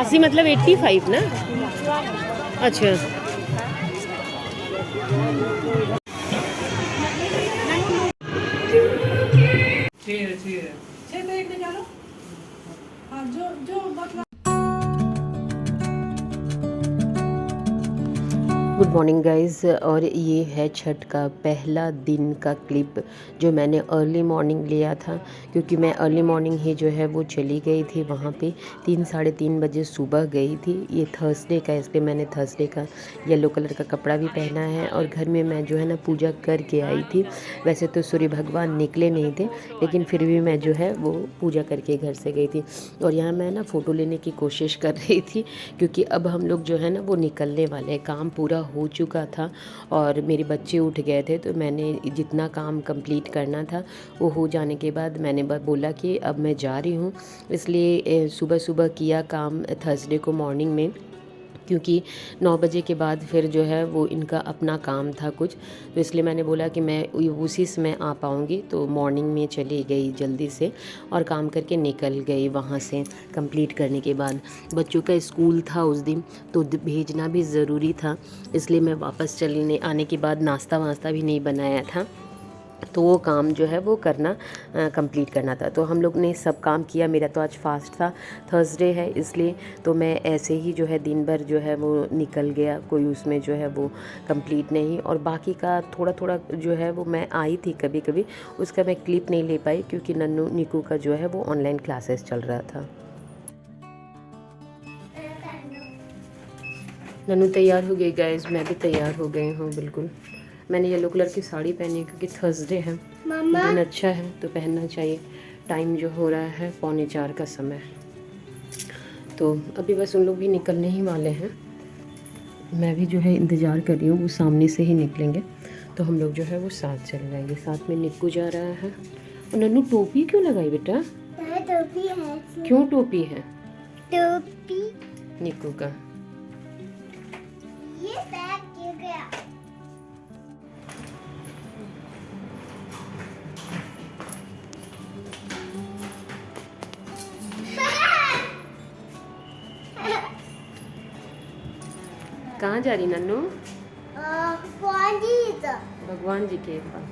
85 मतलब 85 ना। अच्छा ठीक है 6 तो एक निकालो। हाँ जो जो मतलब गुड मॉर्निंग गाइज़। और ये है छठ का पहला दिन का क्लिप जो मैंने अर्ली मॉर्निंग लिया था, क्योंकि मैं अर्ली मॉर्निंग ही जो है वो चली गई थी वहाँ पे। 3 साढ़े 3 बजे सुबह गई थी। ये थर्सडे का, इसलिए मैंने थर्सडे का येलो कलर का कपड़ा भी पहना है। और घर में मैं जो है ना पूजा करके आई थी। वैसे तो सूर्य भगवान निकले नहीं थे, लेकिन फिर भी मैं जो है वो पूजा करके घर से गई थी। और यहाँ मैं ना फ़ोटो लेने की कोशिश कर रही थी, क्योंकि अब हम लोग जो है ना वो निकलने वाले हैं। काम पूरा हो चुका था और मेरे बच्चे उठ गए थे, तो मैंने जितना काम कंप्लीट करना था वो हो जाने के बाद मैंने बोला कि अब मैं जा रही हूँ। इसलिए सुबह सुबह किया काम थर्सडे को मॉर्निंग में, क्योंकि 9 बजे के बाद फिर जो है वो इनका अपना काम था कुछ, तो इसलिए मैंने बोला कि मैं उसी समय आ पाऊँगी। तो मॉर्निंग में चली गई जल्दी से और काम करके निकल गई वहाँ से कंप्लीट करने के बाद। बच्चों का स्कूल था उस दिन, तो भेजना भी ज़रूरी था, इसलिए मैं वापस चलने आने के बाद नाश्ता वास्ता भी नहीं बनाया था, तो वो काम जो है वो करना कंप्लीट करना था। तो हम लोग ने सब काम किया। मेरा तो आज फास्ट था, थर्सडे है इसलिए, तो मैं ऐसे ही जो है दिन भर जो है वो निकल गया, कोई उसमें जो है वो कंप्लीट नहीं। और बाकी का थोड़ा थोड़ा जो है वो मैं आई थी कभी कभी, उसका मैं क्लिप नहीं ले पाई, क्योंकि नन्नू निकू का जो है वो ऑनलाइन क्लासेस चल रहा था। नन्नू तैयार हो गई गाइस, मैं भी तैयार हो गई हूँ बिल्कुल। मैंने येलो कलर की साड़ी पहनी है, क्योंकि थर्सडे है, दिन अच्छा है तो पहनना चाहिए। टाइम जो हो रहा है 3:45 का समय, तो अभी बस उन लोग भी निकलने ही वाले हैं। मैं भी जो है इंतज़ार कर रही हूँ, वो सामने से ही निकलेंगे तो हम लोग जो है वो साथ चल जाएंगे। साथ में निक्कू जा रहा है। और नन्नू टोपी क्यों लगाई बेटा? टोपी है। क्यों टोपी है टोपी निक्कू का? ये बैग गिर गया। कहाँ जा रही नन्नू? पंडित भगवान जी के पास,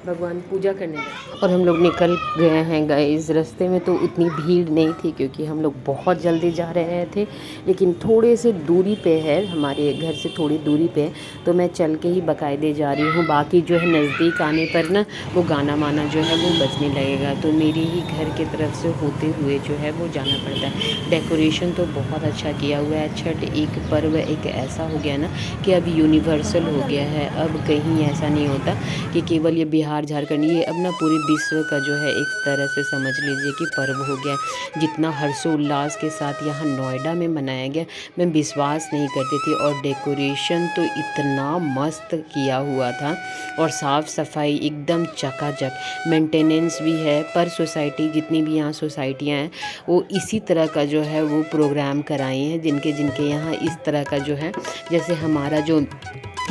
भगवान पूजा करने गए। और हम लोग निकल गए हैं गाइस। रास्ते में तो उतनी भीड़ नहीं थी, क्योंकि हम लोग बहुत जल्दी जा रहे थे, लेकिन थोड़े से दूरी पे है, हमारे घर से थोड़ी दूरी पे, तो मैं चल के ही बाकायदे जा रही हूँ। बाकी जो है नज़दीक आने पर ना वो गाना वाना जो है वो बजने लगेगा, तो मेरी ही घर की तरफ से होते हुए जो है वो जाना पड़ता है। डेकोरेशन तो बहुत अच्छा किया हुआ है। छठ एक पर्व एक ऐसा हो गया ना कि अब यूनिवर्सल हो गया है। अब कहीं ऐसा नहीं होता कि केवल ये बिहार झारखंड, ये अब ना पूरे विश्व का जो है एक तरह से समझ लीजिए कि पर्व हो गया। जितना हर्षोल्लास के साथ यहाँ नोएडा में मनाया गया, मैं विश्वास नहीं करती थी। और डेकोरेशन तो इतना मस्त किया हुआ था, और साफ़ सफाई एकदम चकाचक। मेंटेनेंस भी है, पर सोसाइटी जितनी भी यहाँ सोसाइटियाँ हैं वो इसी तरह का जो है वो प्रोग्राम कराई हैं, जिनके जिनके यहाँ इस तरह का जो है, जैसे हमारा जो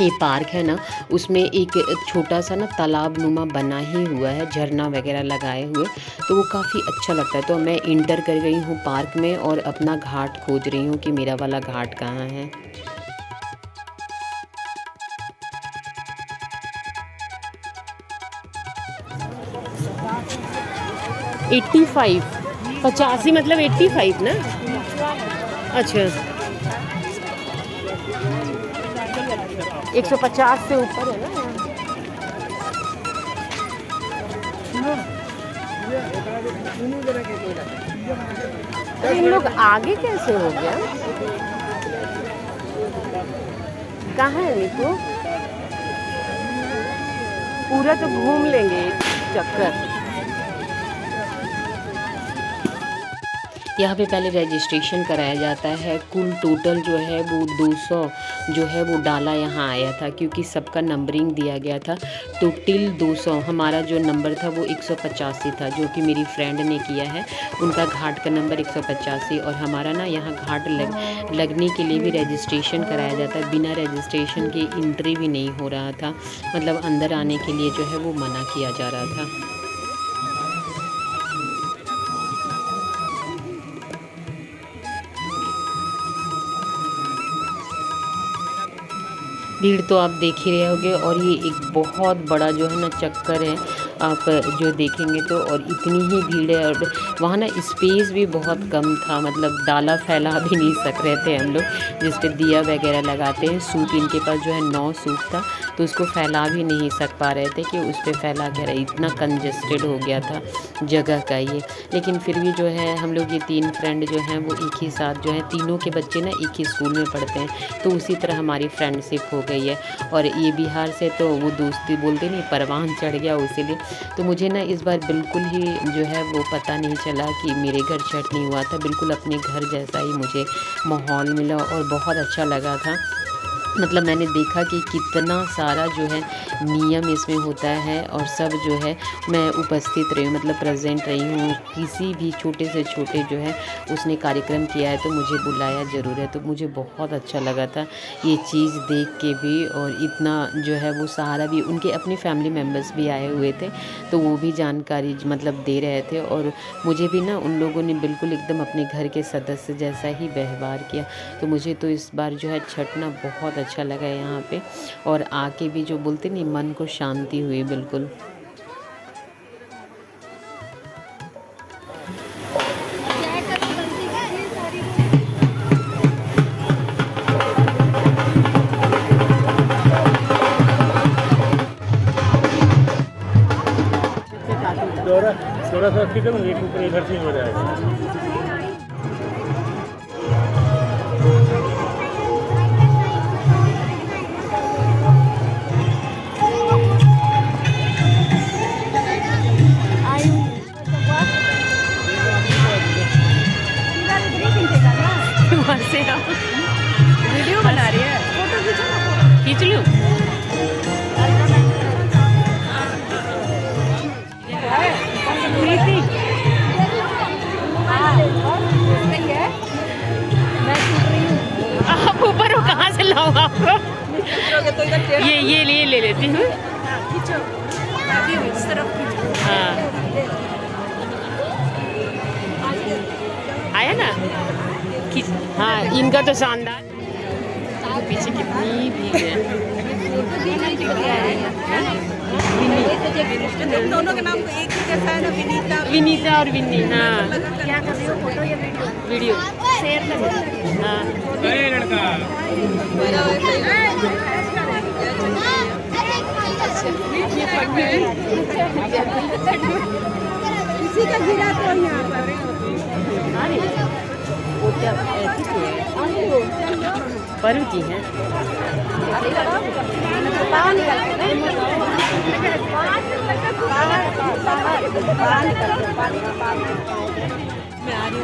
ये पार्क है ना, उसमें एक छोटा सा ना तालाब नुमा बना ही हुआ है, झरना वगैरह लगाए हुए, तो वो काफ़ी अच्छा लगता है। तो मैं इंटर कर गई हूँ पार्क में और अपना घाट खोज रही हूँ कि मेरा वाला घाट कहाँ है। 85 85 मतलब 85 ना। अच्छा 150 से ऊपर है ना। तो इन लोग आगे कैसे हो गया? कहाँ है निकू? पूरा तो घूम लेंगे चक्कर। यहाँ पे पहले रजिस्ट्रेशन कराया जाता है। कुल टोटल जो है वो 200 जो है वो डाला यहाँ आया था, क्योंकि सबका नंबरिंग दिया गया था। तो टिल 200 हमारा जो नंबर था वो 185 था, जो कि मेरी फ्रेंड ने किया है। उनका घाट का नंबर 185, और हमारा ना यहाँ घाट लगने के लिए भी रजिस्ट्रेशन कराया जाता है। बिना रजिस्ट्रेशन के एंट्री भी नहीं हो रहा था, मतलब अंदर आने के लिए जो है वो मना किया जा रहा था। भीड़ तो आप देख ही रहे होगे। और ये एक बहुत बड़ा जो है ना चक्कर है, आप जो देखेंगे तो, और इतनी ही भीड़ है। और वहाँ ना स्पेस भी बहुत कम था, मतलब डाला फैला भी नहीं सक रहे थे हम लोग, जिस पे दिया वगैरह लगाते हैं। सूप इनके पास जो है 9 सूप था, तो उसको फैला भी नहीं सक पा रहे थे कि उस पर फैला के रहे, इतना कंजस्टेड हो गया था जगह का ये। लेकिन फिर भी जो है हम लोग ये 3 फ्रेंड जो हैं वो एक ही साथ जो है, तीनों के बच्चे ना एक ही स्कूल में पढ़ते हैं, तो उसी तरह हमारी फ्रेंडशिप हो गई है। और ये बिहार से, तो वो दोस्ती बोलते नहीं, परवान चढ़ गया इसीलिए। तो मुझे ना इस बार बिल्कुल ही जो है वो पता नहीं चला कि मेरे घर छठ नहीं हुआ था, बिल्कुल अपने घर जैसा ही मुझे माहौल मिला और बहुत अच्छा लगा था। मतलब मैंने देखा कि कितना सारा जो है नियम इसमें होता है, और सब जो है मैं उपस्थित रही हूँ, मतलब प्रेजेंट रही हूँ। किसी भी छोटे से छोटे जो है उसने कार्यक्रम किया है तो मुझे बुलाया ज़रूर है, तो मुझे बहुत अच्छा लगा था ये चीज़ देख के भी। और इतना जो है वो सहारा भी, उनके अपने फैमिली मेम्बर्स भी आए हुए थे, तो वो भी जानकारी मतलब दे रहे थे। और मुझे भी ना उन लोगों ने बिल्कुल एकदम अपने घर के सदस्य जैसा ही व्यवहार किया। तो मुझे तो इस बार जो है छठ ना बहुत अच्छा लगा यहाँ पे, और आके भी जो बोलते नहीं, मन को शांति हुई बिल्कुल। थोड़ा सा ठीक है ना, एक ऊपर इधर से हो जाएगा। वीडियो बना रही है, फोटो खींचो ना, खींच लूँ? आप ऊपर हो, कहाँ से लाऊं आपको? ये ले लेती हूँ। खींचो, इस तरफ खींचो। हाँ, आया ना? हाँ, इनका तो शानदार। पीछे कितनी भीड़ है। दोनों का नाम तो एक ही जैसा है ना, विनीता। विनीता और विन्नी। हाँ, क्या कर रही हो, फोटो या वीडियो? वीडियो। शेयर कर। हाँ, अरे लड़का किसी का गिरा तो यहाँ पर। अरे वो क्या ऐसी की है? पर्व की है।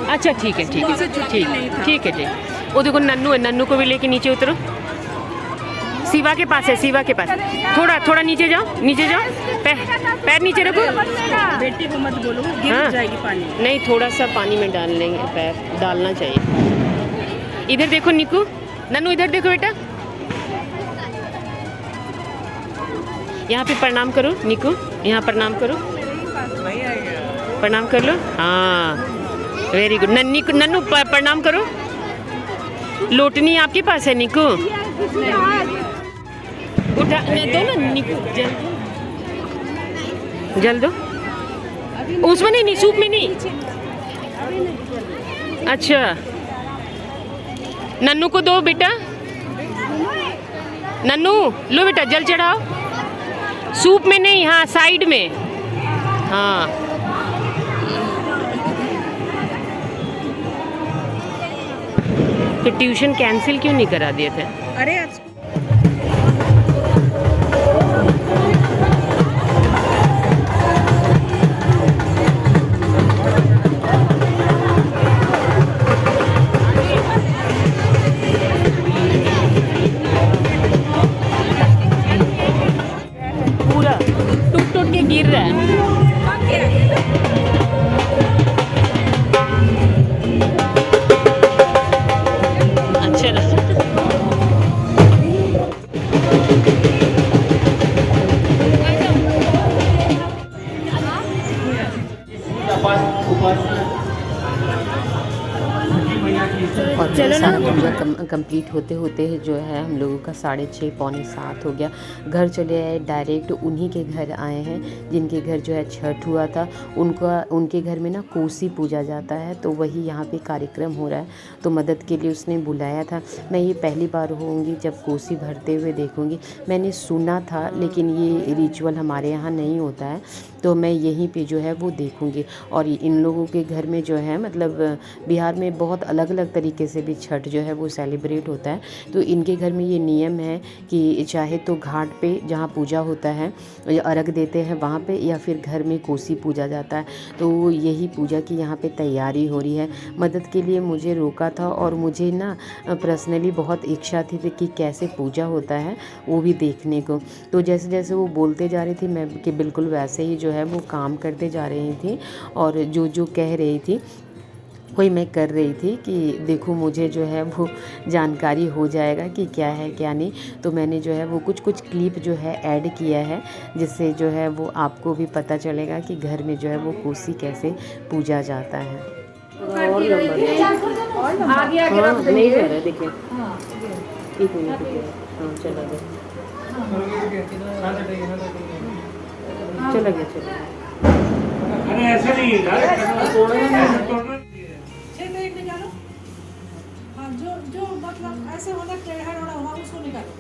अच्छा ठीक है, ठीक है, ठीक है, ठीक। वो देखो नन्नू है, नन्नू को भी लेके नीचे उतरो। शिवा के पास है, शिवा के पास। थोड़ा नीचे जाओ, नीचे जाओ, पैर नीचे रखो। बेटी को मत बोलो, गिर हाँ, जाएगी पानी। नहीं, थोड़ा सा पानी में डाल लेंगे, पैर डालना चाहिए। इधर देखो निकू, नन्नू इधर देखो बेटा। यहाँ पे प्रणाम करो निकू, यहाँ प्रणाम करो, प्रणाम कर लो। हाँ, वेरी गुड। नन्नू प्रणाम करो। लोटनी आपके पास है निकू? उठा दो ना निकू, जल दो। उसमें नहीं, सूप में नहीं। अच्छा, नन्नू को दो बेटा। नन्नू लो बेटा, जल चढ़ाओ। सूप में नहीं, हाँ साइड में। हाँ, तो ट्यूशन कैंसिल क्यों नहीं करा दिए थे? अरे पूरा टूट टूट के गिर रहा है। अच्छा लगा। और सारा पूजा कंप्लीट होते होते जो है हम लोगों का 6:30 पौने 7 हो गया। घर चले आए, डायरेक्ट उन्हीं के घर आए हैं जिनके घर जो है छठ हुआ था। उनके घर में ना कोसी पूजा जाता है, तो वही यहाँ पे कार्यक्रम हो रहा है, तो मदद के लिए उसने बुलाया था। मैं ये पहली बार होंगी जब कोसी भरते हुए देखूँगी। मैंने सुना था लेकिन ये रिचुअल हमारे यहाँ नहीं होता है, तो मैं यहीं पे जो है वो देखूँगी। और इन लोगों के घर में जो है मतलब बिहार में बहुत अलग अलग तरीके से भी छठ जो है वो सेलिब्रेट होता है। तो इनके घर में ये नियम है कि चाहे तो घाट पे जहाँ पूजा होता है अर्घ देते हैं वहाँ पे, या फिर घर में कोसी पूजा जाता है। तो यही पूजा की यहाँ पे तैयारी हो रही है। मदद के लिए मुझे रोका था और मुझे ना पर्सनली बहुत इच्छा थी कि कैसे पूजा होता है वो भी देखने को। तो जैसे जैसे वो बोलते जा रही थी मैं कि बिल्कुल वैसे ही जो है वो काम करते जा रही थी, और जो जो कह रही थी वही मैं कर रही थी कि देखो मुझे जो है वो जानकारी हो जाएगा कि क्या है क्या नहीं। तो मैंने जो है वो कुछ कुछ क्लिप जो है ऐड किया है, जिससे जो है वो आपको भी पता चलेगा कि घर में जो है वो कोसी कैसे पूजा जाता है। आगे आगे रख हाँ, नहीं जा रहा है, देखिए हाँ एक मिनट रुकिए। हाँ चला गया चला गया चला गया। अरे ऐसा नहीं है यार, ऐसा तोड़ना छः तारीख निकालो। हाँ जो जो मतलब ऐसे होना टेढ़ा होना हुआ उसको निकालो।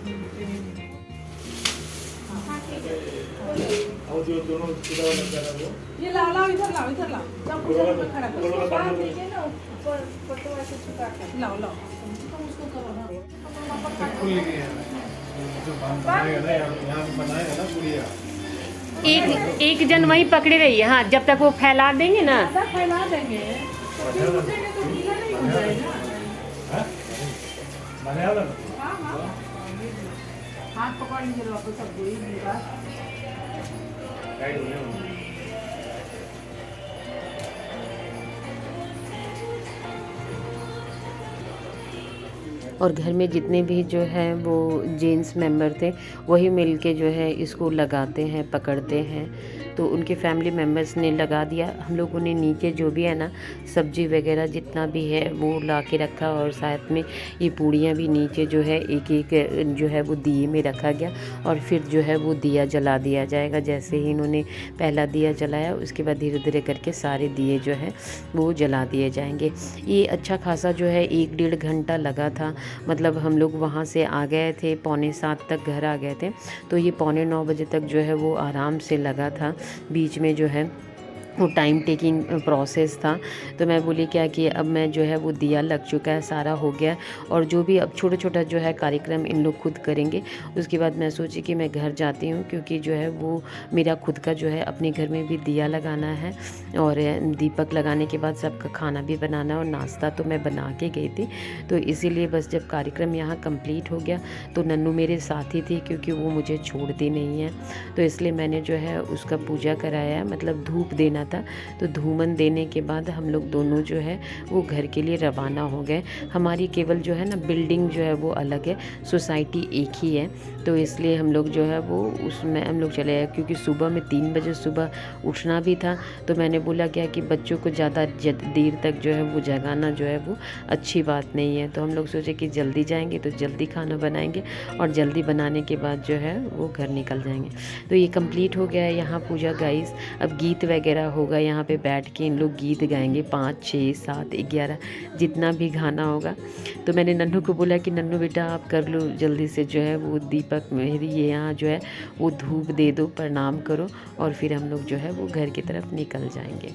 और जो दोनों सीधा वाला लग रहा है वो ये लाओ लाओ इधर लाओ जब पूजा में खड़ा करो। लाओ लाओ तुम उसको करो। हाँ खुल गया जो बनाएगा ना, यहाँ पे बनाएगा ना गुड़िया, एक जन वहीं पकड़े रही है। हाँ, जब तक वो फैला देंगे ना। ज़्यादा फैला देंगे तो फिर उठेंगे तो गीला नहीं हो जाएगा। बनाया ना हाँ हाँ हाथ पकड़ लीजिए वापस सब वही गीला। टाइट हो गया। और घर में जितने भी जो है वो जेंट्स मेंबर थे वही मिल के जो है इसको लगाते हैं, पकड़ते हैं। तो उनके फैमिली मेम्बर्स ने लगा दिया। हम लोगों ने नीचे जो भी है ना सब्जी वगैरह जितना भी है वो ला के रखा, और साथ में ये पूड़ियाँ भी नीचे जो है एक एक जो है वो दिए में रखा गया, और फिर जो है वो दिया जला दिया जाएगा। जैसे ही इन्होंने पहला दिया जलाया उसके बाद धीरे धीरे करके सारे दिए जो है वो जला दिए जाएंगे। ये अच्छा खासा जो है 1-1.5 घंटा लगा था। मतलब हम लोग वहाँ से आ गए थे 6:45 तक घर आ गए थे, तो ये 8:45 बजे तक जो है वो आराम से लगा था। बीच में जो है वो टाइम टेकिंग प्रोसेस था। तो मैं बोली क्या कि अब मैं जो है वो दिया लग चुका है, सारा हो गया, और जो भी अब छोटा छोटा जो है कार्यक्रम इन लोग खुद करेंगे। उसके बाद मैं सोची कि मैं घर जाती हूँ, क्योंकि जो है वो मेरा खुद का जो है अपने घर में भी दिया लगाना है, और दीपक लगाने के बाद सबका खाना भी बनाना है, और नाश्ता तो मैं बना के गई थी। तो इसीलिए बस जब कार्यक्रम यहाँ कंप्लीट हो गया तो नन्नू मेरे साथ ही थी, क्योंकि वो मुझे छोड़ती नहीं है। तो इसलिए मैंने जो है उसका पूजा कराया, मतलब धूप देना था। तो धूमन देने के बाद हम लोग दोनों जो है वो घर के लिए रवाना हो गए। हमारी केवल जो है ना बिल्डिंग जो है वो अलग है, सोसाइटी एक ही है, तो इसलिए हम लोग जो है वो उसमें हम लोग चले आए। क्योंकि सुबह में 3 बजे सुबह उठना भी था, तो मैंने बोला क्या कि बच्चों को ज़्यादा देर तक जो है वो जगाना जो है वो अच्छी बात नहीं है। तो हम लोग सोचे कि जल्दी जाएंगे तो जल्दी खाना बनाएंगे, और जल्दी बनाने के बाद जो है वो घर निकल जाएंगे। तो ये कंप्लीट हो गया है यहाँ पूजा गाइस। अब गीत वगैरह होगा, यहाँ पे बैठ के इन लोग गीत गाएंगे 5, 6, 7, 11 जितना भी गाना होगा। तो मैंने नन्नू को बोला कि नन्नू बेटा आप कर लो जल्दी से जो है वो दीपक मेरी ये यहाँ जो है वो धूप दे दो, प्रणाम करो, और फिर हम लोग जो है वो घर की तरफ निकल जाएंगे।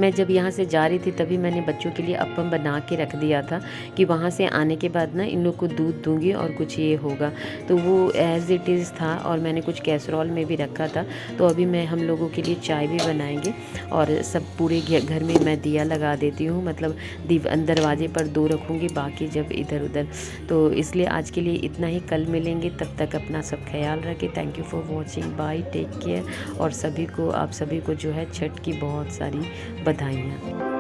मैं जब यहाँ से जा रही थी तभी मैंने बच्चों के लिए अप्पम बना के रख दिया था कि वहाँ से आने के बाद ना इन लोग को दूध दूँगी और कुछ ये होगा, तो वो एज़ इट इज़ था और मैंने कुछ कैसरोल में भी रखा था। तो अभी मैं हम लोगों के लिए चाय भी बनाएंगे और सब पूरे घर में मैं दिया लगा देती हूँ, मतलब दरवाजे पर 2 रखूँगी, बाकी जब इधर उधर। तो इसलिए आज के लिए इतना ही, कल मिलेंगे, तब तक अपना सब ख्याल रखें। Thank you for watching, bye, take care. और सभी को, आप सभी को जो है छठ की बहुत सारी बधाइयाँ।